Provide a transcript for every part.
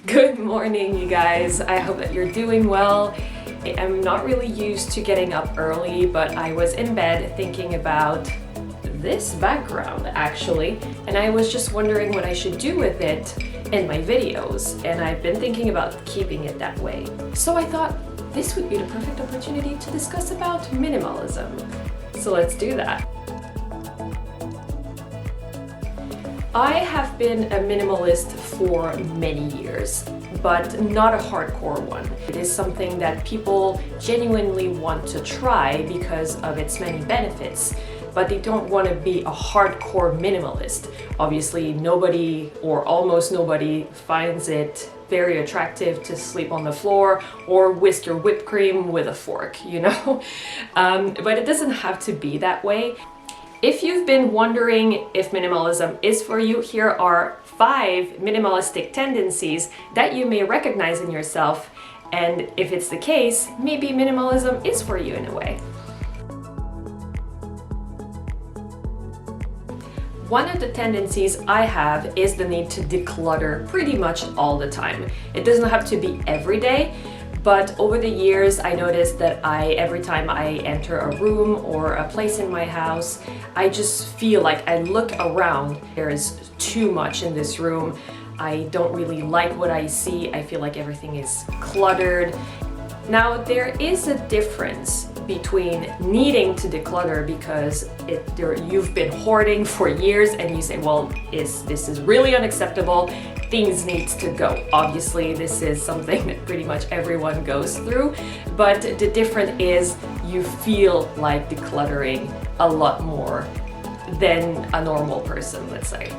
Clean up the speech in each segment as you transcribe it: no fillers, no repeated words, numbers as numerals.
Good morning, you guys. I hope that you're doing well. I'm not really used to getting up early, but I was in bed thinking about this background actually, and I was just wondering what I should do with it in my videos, and I've been thinking about keeping it that way. So I thought this would be the perfect opportunity to discuss about minimalism. So let's do that. I have been a minimalist for many years, but not a hardcore one. It is something that people genuinely want to try because of its many benefits, but they don't want to be a hardcore minimalist. Obviously, nobody or almost nobody finds it very attractive to sleep on the floor or whisk your whipped cream with a fork, you know? But it doesn't have to be that way. If you've been wondering if minimalism is for you, here are 5 minimalistic tendencies that you may recognize in yourself, and if it's the case, maybe minimalism is for you in a way. One of the tendencies I have is the need to declutter pretty much all the time. It doesn't have to be every day, but over the years, I noticed that every time I enter a room or a place in my house, I just feel like I look around, there is too much in this room. I don't really like what I see. I feel like everything is cluttered. Now, there is a difference between needing to declutter because you've been hoarding for years and you say, well, this is really unacceptable. Things needs to go. Obviously, this is something that pretty much everyone goes through, but the difference is you feel like decluttering a lot more than a normal person, let's say.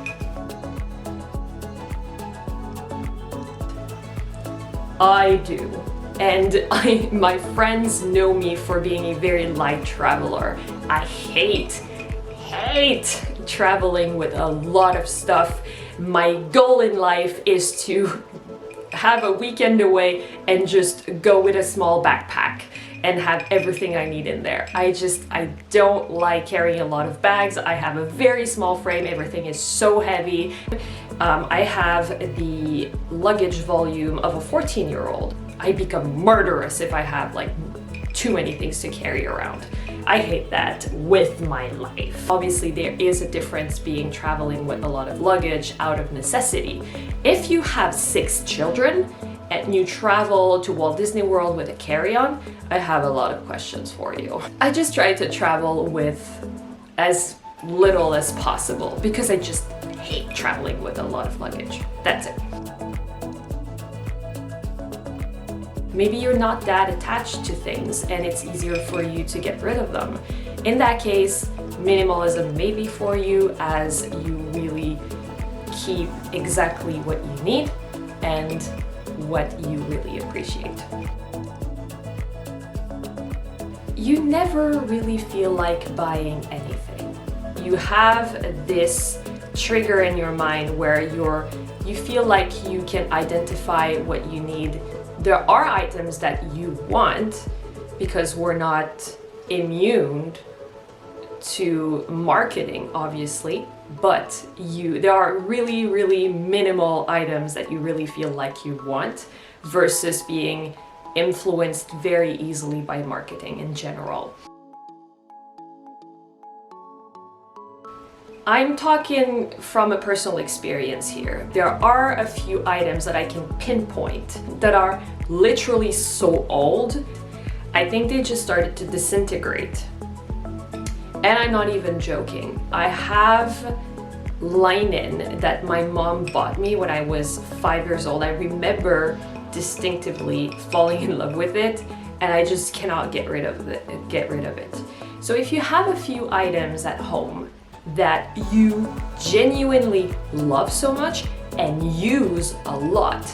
I do. And my friends know me for being a very light traveler. I hate traveling with a lot of stuff. My goal in life is to have a weekend away and just go with a small backpack and have everything I need in there. I don't like carrying a lot of bags. I have a very small frame. Everything is so heavy. I have the luggage volume of a 14-year-old. I become murderous if I have like too many things to carry around. I hate that with my life. Obviously, there is a difference being traveling with a lot of luggage out of necessity. If you have 6 children and you travel to Walt Disney World with a carry-on, I have a lot of questions for you. I just try to travel with as little as possible because I just hate traveling with a lot of luggage. That's it. Maybe you're not that attached to things and it's easier for you to get rid of them. In that case, minimalism may be for you as you really keep exactly what you need and what you really appreciate. You never really feel like buying anything. You have this trigger in your mind where you feel like you can identify what you need. There are items that you want because we're not immune to marketing, obviously, but there are really, really minimal items that you really feel like you want versus being influenced very easily by marketing in general. I'm talking from a personal experience here. There are a few items that I can pinpoint that are literally so old, I think they just started to disintegrate. And I'm not even joking. I have linen that my mom bought me when I was 5 years old. I remember distinctively falling in love with it, and I just cannot get rid of it. So if you have a few items at home that you genuinely love so much and use a lot,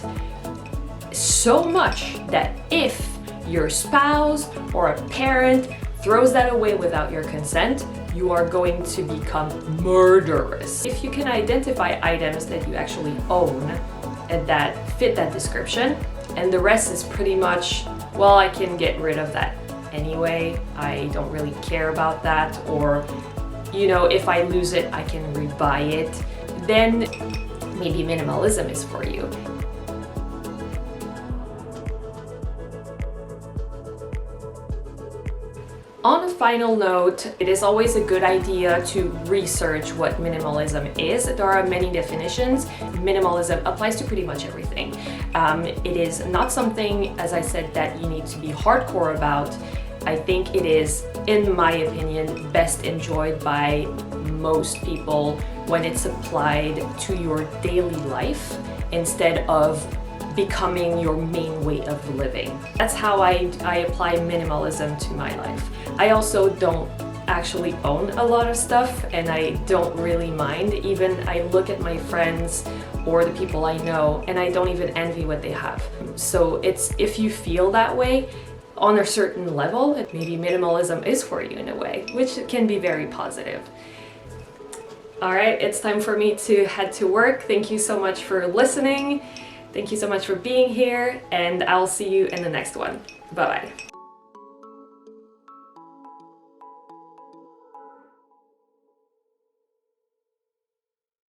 so much that if your spouse or a parent throws that away without your consent, you are going to become murderous. If you can identify items that you actually own and that fit that description, and the rest is pretty much, well, I can get rid of that anyway, I don't really care about that, or, you know, if I lose it, I can rebuy it, then maybe minimalism is for you. On a final note, it is always a good idea to research what minimalism is. There are many definitions. Minimalism applies to pretty much everything. It is not something, as I said, that you need to be hardcore about. I think it is, in my opinion, best enjoyed by most people when it's applied to your daily life instead of becoming your main way of living. That's how I apply minimalism to my life. I also don't actually own a lot of stuff, and I don't really mind. Even I look at my friends or the people I know and I don't even envy what they have. So it's, if you feel that way on a certain level, maybe minimalism is for you in a way, which can be very positive. All right, it's time for me to head to work. Thank you so much for listening. Thank you so much for being here, and I'll see you in the next one. Bye-bye.